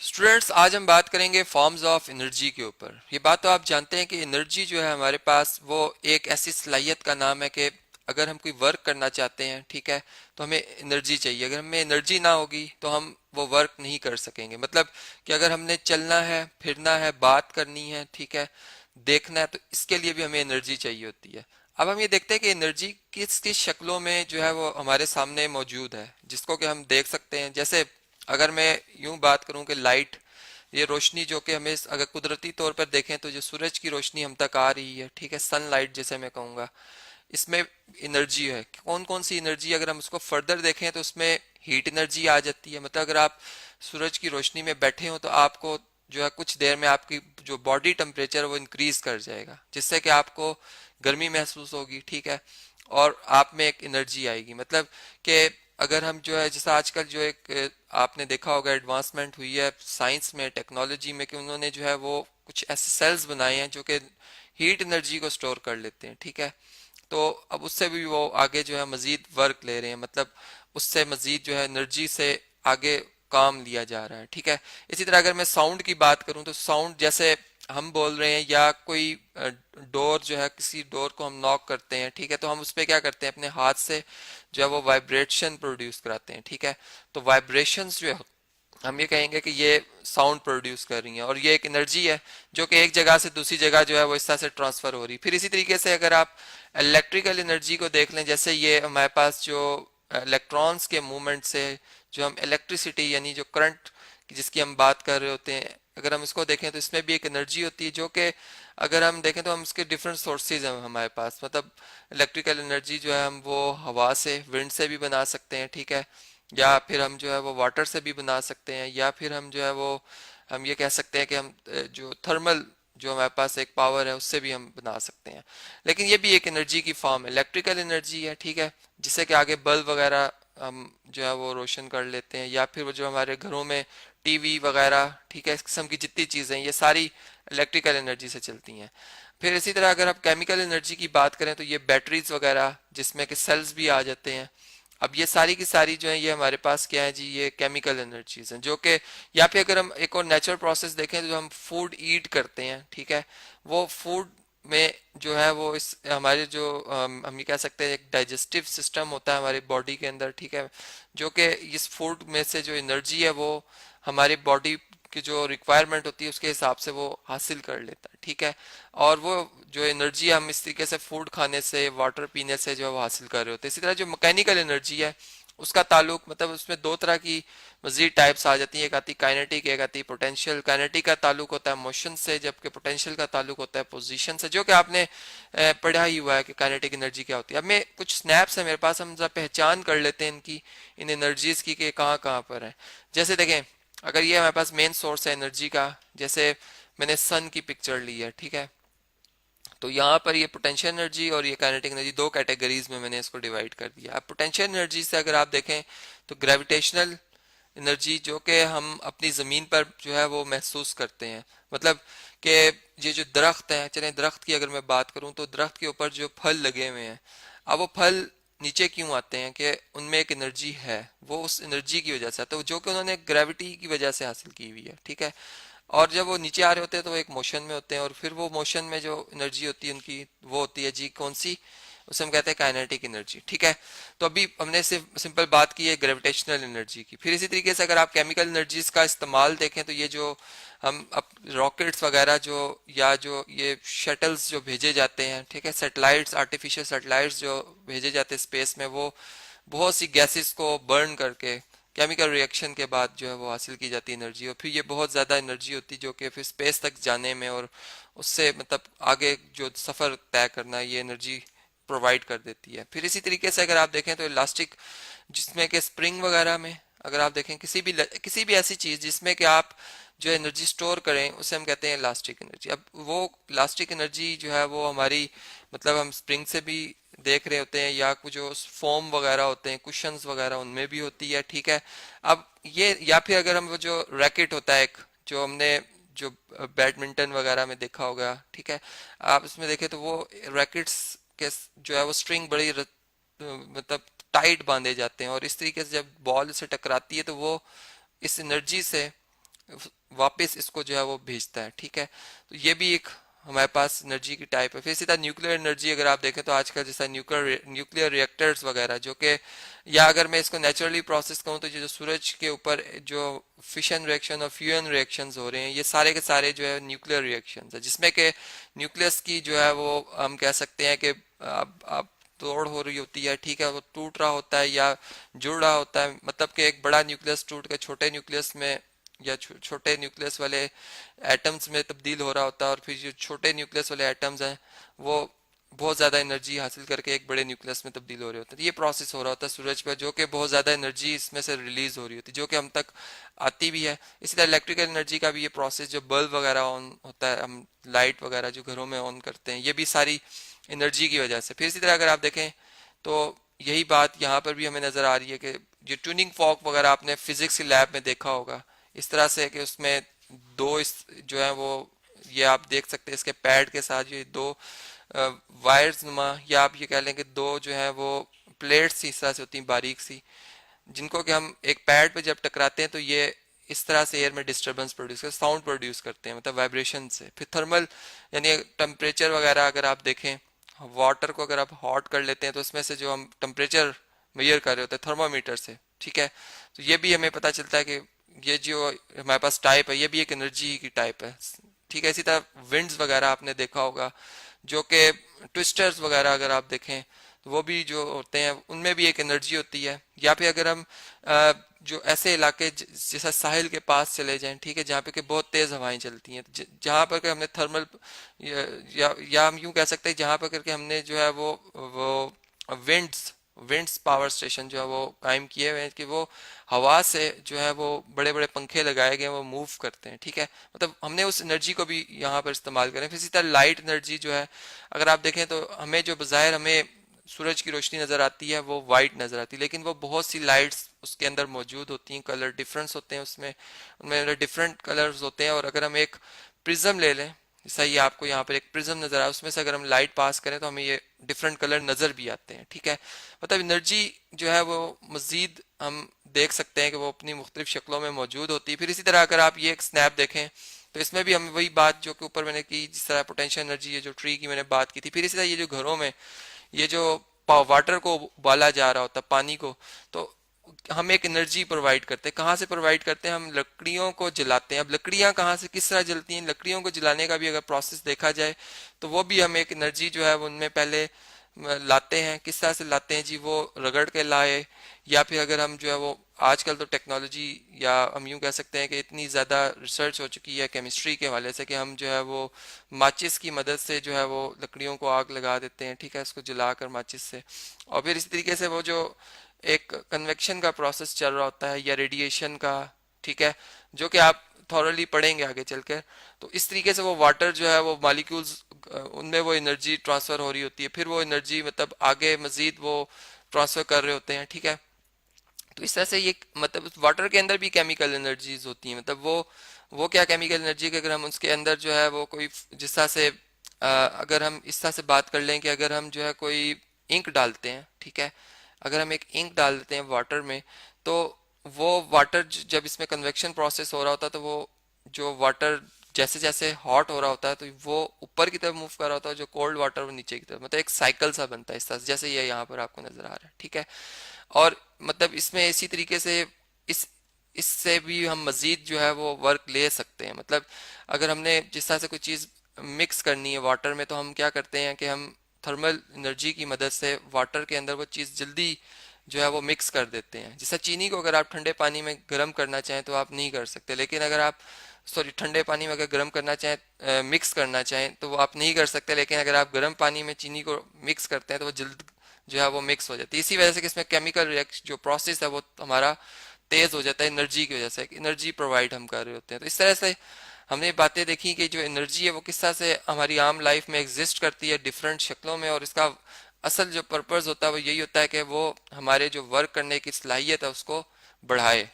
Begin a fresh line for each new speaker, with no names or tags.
Students, आज हम बात करेंगे फॉर्म्स ऑफ एनर्जी के ऊपर। ये बात तो आप जानते हैं कि एनर्जी जो है हमारे पास वो एक ऐसी सलाहियत का नाम है कि अगर हम कोई वर्क करना चाहते हैं, ठीक है, तो हमें एनर्जी चाहिए। अगर हमें एनर्जी ना होगी तो हम वो वर्क नहीं कर सकेंगे। मतलब कि अगर हमने चलना है, फिरना है, बात करनी है, ठीक है, देखना है, तो इसके लिए भी हमें एनर्जी चाहिए होती है। अब हम ये देखते हैं कि एनर्जी किस किस शक्लों में जो है वो हमारे सामने मौजूद है, जिसको कि हम देख सकते हैं। जैसे अगर मैं यूं बात करूं कि लाइट, ये रोशनी जो कि हमें अगर कुदरती तौर पर देखें तो जो सूरज की रोशनी हम तक आ रही है, ठीक है, सनलाइट जैसे मैं कहूँगा, इसमें एनर्जी है। कौन कौन सी एनर्जी, अगर हम उसको फर्दर देखें तो उसमें हीट एनर्जी आ जाती है। मतलब अगर आप सूरज की रोशनी में बैठे हो तो आपको जो है कुछ देर में आपकी जो बॉडी टेम्परेचर है वो इंक्रीज कर जाएगा, जिससे कि आपको गर्मी महसूस होगी, ठीक है, और आप में एक एनर्जी आएगी। मतलब कि अगर हम जो है जैसा आजकल जो एक आपने देखा होगा एडवांसमेंट हुई है साइंस में, टेक्नोलॉजी में, कि उन्होंने जो है वो कुछ ऐसे सेल्स बनाए हैं जो कि हीट एनर्जी को स्टोर कर लेते हैं, ठीक है। तो अब उससे भी वो आगे जो है मजीद वर्क ले रहे हैं। मतलब उससे मजीद जो है एनर्जी से आगे काम लिया जा रहा है, ठीक है। इसी तरह अगर मैं साउंड की बात करूं तो साउंड, जैसे हम बोल रहे हैं या कोई डोर जो है, किसी डोर को हम नॉक करते हैं, ठीक है, तो हम उस पर क्या करते हैं, अपने हाथ से जो है वो वाइब्रेशन प्रोड्यूस कराते हैं, ठीक है। तो वाइब्रेशंस जो है हम ये कहेंगे कि ये साउंड प्रोड्यूस कर रही हैं, और ये एक एनर्जी है जो कि एक जगह से दूसरी जगह जो है वो इस तरह से ट्रांसफर हो रही है। फिर इसी तरीके से अगर आप इलेक्ट्रिकल एनर्जी को देख लें, जैसे ये हमारे पास जो इलेक्ट्रॉन्स के मूवमेंट से जो हम इलेक्ट्रिसिटी यानी जो करंट जिसकी हम बात कर रहे होते हैं, अगर हम इसको देखें तो इसमें भी एक एनर्जी होती है जो कि अगर हम देखें तो हम इसके डिफरेंट सोर्सेज हैं हमारे पास। मतलब इलेक्ट्रिकल एनर्जी जो है हम वो हवा से, विंड से भी बना सकते हैं, ठीक है, या फिर हम जो है वो वाटर से भी बना सकते हैं, या फिर हम जो है वो हम ये कह सकते हैं कि हम जो थर्मल जो हमारे पास एक पावर है उससे भी हम बना सकते हैं। लेकिन ये भी एक एनर्जी की फॉर्म है, इलेक्ट्रिकल एनर्जी है, ठीक है, जिससे कि आगे बल्ब वगैरह हम जो है वो रोशन कर लेते हैं, या फिर वो जो हमारे घरों में टीवी वगैरह, ठीक है, इस किस्म की जितनी चीज़ें ये सारी इलेक्ट्रिकल एनर्जी से चलती हैं। फिर इसी तरह अगर आप केमिकल एनर्जी की बात करें तो ये बैटरीज वगैरह जिसमें कि सेल्स भी आ जाते हैं। अब ये सारी की सारी जो है ये हमारे पास क्या है जी, ये केमिकल एनर्जीज हैं जो कि, या फिर अगर हम एक और नेचुरल प्रोसेस देखें तो जो हम फूड ईट करते हैं, ठीक है, वो फूड में जो है वो इस हमारे जो हम ये कह सकते हैं एक डाइजेस्टिव सिस्टम होता है हमारी बॉडी के अंदर, ठीक है, जो कि इस फूड में से जो एनर्जी है वो हमारी बॉडी की जो रिक्वायरमेंट होती है उसके हिसाब से वो हासिल कर लेता है, ठीक है। और वो जो एनर्जी हम इस तरीके से फूड खाने से, वाटर पीने से जो है वो हासिल कर रहे होते हैं। इसी तरह जो मैकेनिकल एनर्जी है उसका ताल्लुक, मतलब उसमें दो तरह की मजीद टाइप्स आ जाती है, एक आती काइनेटिक, एक आती पोटेंशियल। काइनेटिक का ताल्लुक होता है मोशन से, जबकि पोटेंशियल का ताल्लुक होता है पोजीशन से, जो कि आपने पढ़ा ही हुआ है कि काइनेटिक एनर्जी क्या होती है। अब मैं कुछ स्नैप्स है मेरे पास, हम जरा पहचान कर लेते हैं इनकी, इन एनर्जीज की कि कहाँ कहाँ पर है। जैसे देखें, अगर ये हमारे पास मेन सोर्स है एनर्जी का, जैसे मैंने सन की पिक्चर ली है, ठीक है, तो यहाँ पर ये पोटेंशियल एनर्जी और ये काइनेटिक एनर्जी दो कैटेगरीज में मैंने इसको डिवाइड कर दिया। अब पोटेंशियल एनर्जी से अगर आप देखें तो ग्रेविटेशनल एनर्जी जो कि हम अपनी ज़मीन पर जो है वो महसूस करते हैं। मतलब कि ये जो दरख्त हैं, चलें दरख्त की अगर मैं बात करूं तो दरख्त के ऊपर जो फल लगे हुए हैं, अब वो फल नीचे क्यों आते हैं कि उनमें एक एनर्जी है, वो उस एनर्जी की वजह से, तो जो कि उन्होंने ग्रेविटी की वजह से हासिल की हुई है, ठीक है। और जब वो नीचे आ रहे होते हैं तो वो एक मोशन में होते हैं, और फिर वो मोशन में जो एनर्जी होती है उनकी, वो होती है जी कौन सी, उसे हम कहते हैं काइनेटिक एनर्जी, ठीक है। तो अभी हमने सिर्फ सिंपल बात की है ग्रेविटेशनल एनर्जी की। फिर इसी तरीके से अगर आप केमिकल एनर्जीज का इस्तेमाल देखें तो ये जो हम अब रॉकेट्स वगैरह जो, या जो ये शटल्स जो भेजे जाते हैं, ठीक है, सैटेलाइट्स, आर्टिफिशियल सैटेलाइट्स जो भेजे जाते हैं स्पेस में, वो बहुत सी गैसेस को बर्न करके केमिकल रिएक्शन के बाद जो है वो हासिल की जाती है एनर्जी, और फिर ये बहुत ज़्यादा एनर्जी होती है जो कि फिर स्पेस तक जाने में और उससे मतलब आगे जो सफ़र तय करना है ये एनर्जी प्रोवाइड कर देती है। फिर इसी तरीके से अगर आप देखें तो इलास्टिक, जिसमें कि स्प्रिंग वगैरह में अगर आप देखें किसी भी ऐसी चीज़ जिसमें कि आप जो एनर्जी स्टोर करें उसे हम कहते हैं इलास्टिक एनर्जी। अब वो इलास्टिक एनर्जी जो है वो हमारी, मतलब हम स्प्रिंग से भी देख रहे होते हैं, या कुछ जो फोम वगैरह होते हैं, कुशंस वगैरह, उनमें भी होती है, ठीक है। अब ये, या फिर अगर हम वो जो रैकेट होता है एक, जो हमने जो बैडमिंटन वगैरह में देखा होगा, ठीक है, आप इसमें देखें तो वो रैकेट्स के जो है वो स्ट्रिंग बड़ी मतलब टाइट बांधे जाते हैं, और इस तरीके से जब बॉल से टकराती है तो वो इस एनर्जी से वापस इसको जो है वो भेजता है, ठीक है। तो ये भी एक हमारे पास एनर्जी की टाइप है। फिर सीधा न्यूक्लियर एनर्जी अगर आप देखें तो आजकल जैसा न्यूक्लियर रिएक्टर्स वगैरह जो कि, या अगर मैं इसको नेचुरली प्रोसेस करूँ तो ये जो सूरज के ऊपर जो फिशन रिएक्शन और फ्यूजन रिएक्शंस हो रहे हैं, ये सारे के सारे जो है न्यूक्लियर रिएक्शंस है, जिसमें कि न्यूक्लियस की जो है वो हम कह सकते हैं कि आप तोड़ हो रही होती है, ठीक है, वो टूट रहा होता है या जुड़ रहा होता है, मतलब कि एक बड़ा न्यूक्लियस टूट के छोटे न्यूक्लियस में या छोटे न्यूक्लियस वाले एटम्स में तब्दील हो रहा होता है, और फिर जो छोटे न्यूक्लियस वाले एटम्स हैं वो बहुत ज़्यादा एनर्जी हासिल करके एक बड़े न्यूक्लियस में तब्दील हो रहे होते हैं। ये प्रोसेस हो रहा होता है सूरज पर, जो कि बहुत ज़्यादा एनर्जी इसमें से रिलीज हो रही होती है, जो कि हम तक आती भी है। इसी तरह इलेक्ट्रिकल एनर्जी का भी ये प्रोसेस, जो बल्ब वगैरह ऑन होता है, हम लाइट वगैरह जो घरों में ऑन करते हैं, ये भी सारी एनर्जी की वजह से। फिर इसी तरह अगर आप देखें तो यही बात यहाँ पर भी हमें नज़र आ रही है कि जो ट्यूनिंग फॉर्क वगैरह आपने फिजिक्स की लैब में देखा होगा, इस तरह से कि उसमें दो इस जो है वो, ये आप देख सकते हैं इसके पैड के साथ ये दो वायर्स नुमा, या आप ये कह लें कि दो जो है वो प्लेट्स इस तरह से होती हैं बारीक सी, जिनको कि हम एक पैड पे जब टकराते हैं तो ये इस तरह से एयर में डिस्टरबेंस प्रोड्यूस करते, साउंड प्रोड्यूस करते हैं, मतलब वाइब्रेशन से। फिर थर्मल यानी टेम्परेचर वगैरह अगर आप देखें, वाटर को अगर आप हॉट कर लेते हैं तो उसमें से जो हम टेम्परेचर मेजर कर रहे होते हैं थर्मामीटर से, ठीक है, तो ये भी हमें पता चलता है कि ये जो हमारे पास टाइप है ये भी एक एनर्जी की टाइप है, ठीक है। इसी तरह विंड्स वगैरह आपने देखा होगा, जो कि ट्विस्टर्स वगैरह अगर आप देखें तो वो भी जो होते हैं उनमें भी एक एनर्जी होती है। या फिर अगर हम जो ऐसे इलाके जैसा साहिल के पास चले जाएं, ठीक है, जहाँ पे कि बहुत तेज हवाएं चलती हैं, जहाँ पर हमने थर्मल या हम यूं कह सकते हैं जहाँ पर करके हमने जो है वो विंड्स विंड्स पावर स्टेशन जो है वो कायम किए हुए हैं कि वो हवा से जो है वो बड़े बड़े पंखे लगाए गए हैं, वो मूव करते हैं, ठीक है, मतलब हमने उस एनर्जी को भी यहाँ पर इस्तेमाल करें। फिर इसी तरह लाइट एनर्जी जो है अगर आप देखें तो हमें जो बज़ाहिर हमें सूरज की रोशनी नज़र आती है वो वाइट नज़र आती है, लेकिन वो बहुत सी लाइट्स उसके अंदर मौजूद होती हैं, कलर डिफरेंस होते हैं उसमें, उनमें डिफरेंट कलर्स होते हैं। और अगर हम एक प्रिज्म ले लें, जैसा ये आपको यहाँ पर एक प्रिज्म नज़र आया, उसमें से अगर हम लाइट पास करें तो हमें ये डिफरेंट कलर नज़र भी आते हैं, ठीक है, मतलब एनर्जी जो है वो मज़ीद हम देख सकते हैं कि वो अपनी मुख्तलिफ शक्लों में मौजूद होती है। फिर इसी तरह अगर आप ये एक स्नैप देखें तो इसमें भी हम वही बात जो कि ऊपर मैंने की, जिस तरह पोटेंशियल एनर्जी है जो ट्री की मैंने बात की थी, फिर इसी तरह ये जो घरों में ये जो वाटर को उबाला जा रहा होता है, पानी को, तो हम एक एनर्जी प्रोवाइड करते हैं। कहाँ से प्रोवाइड करते हैं? हम लकड़ियों को जलाते हैं। अब लकड़ियाँ कहाँ से किस तरह जलती हैं? लकड़ियों को जलाने का भी अगर प्रोसेस देखा जाए तो वो भी हम एक एनर्जी जो है वो उनमें पहले लाते हैं। किस तरह से लाते हैं जी? वो रगड़ के लाए, या फिर अगर हम जो है वो आजकल तो टेक्नोलॉजी, या हम यूं कह सकते हैं कि इतनी ज़्यादा रिसर्च हो चुकी है केमिस्ट्री के हवाले से कि हम जो है वो माचिस की मदद से जो है वो लकड़ियों को आग लगा देते हैं, ठीक है, इसको जलाकर माचिस से। और फिर इसी तरीके से वो जो एक कन्वेक्शन का प्रोसेस चल रहा होता है या रेडिएशन का, ठीक है, जो कि आप थॉरली पढ़ेंगे आगे चलकर, तो इस तरीके से वो वाटर जो है वो मॉलिक्यूल्स उनमें वो एनर्जी ट्रांसफर हो रही होती है, फिर वो एनर्जी मतलब आगे मजीद वो ट्रांसफर कर रहे होते हैं, ठीक है। तो इस तरह से ये मतलब वाटर के अंदर भी केमिकल एनर्जीज होती हैं, मतलब वो क्या केमिकल एनर्जी कि अगर हम उसके अंदर जो है वो कोई जिस तरह से अगर हम इस तरह से बात कर लें कि अगर हम जो है कोई इंक डालते हैं, ठीक है, अगर हम एक इंक डाल देते हैं वाटर में, तो वो वाटर जब इसमें कन्वेक्शन प्रोसेस हो रहा होता है तो वो जो वाटर जैसे जैसे हॉट हो रहा होता है तो वो ऊपर की तरफ मूव कर रहा होता है, जो कोल्ड वाटर वो नीचे की तरफ, मतलब एक साइकिल सा बनता है इस तरह से, जैसे ये यहाँ पर आपको नजर आ रहा है, ठीक है। और मतलब इसमें इसी तरीके से इस इससे भी हम मजीद जो है वो वर्क ले सकते हैं। मतलब अगर हमने जिस तरह से कोई चीज़ मिक्स करनी है वाटर में, तो हम क्या करते हैं कि हम थर्मल एनर्जी की मदद से वाटर के अंदर वो चीज़ जल्दी जो है वो मिक्स कर देते हैं। जैसा चीनी को अगर आप ठंडे पानी में गर्म करना चाहें तो आप नहीं कर सकते, लेकिन अगर आप सॉरी ठंडे पानी में अगर गर्म करना चाहें मिक्स करना चाहें तो वो आप नहीं कर सकते, लेकिन अगर आप गर्म पानी में चीनी को मिक्स करते हैं तो वो जल्द जो है वो मिक्स हो जाती है। इसी वजह से कि इसमें केमिकल रिएक्शन जो प्रोसेस है वो हमारा तेज हो जाता है, एनर्जी की वजह से एनर्जी प्रोवाइड हम कर रहे होते हैं। तो इस तरह से हमने बातें देखी कि जो एनर्जी है वो किस तरह से हमारी आम लाइफ में एग्जिस्ट करती है डिफरेंट शक्लों में, और इसका असल जो पर्पस होता है वो यही होता है कि वो हमारे जो वर्क करने की सलाहियत है उसको बढ़ाए।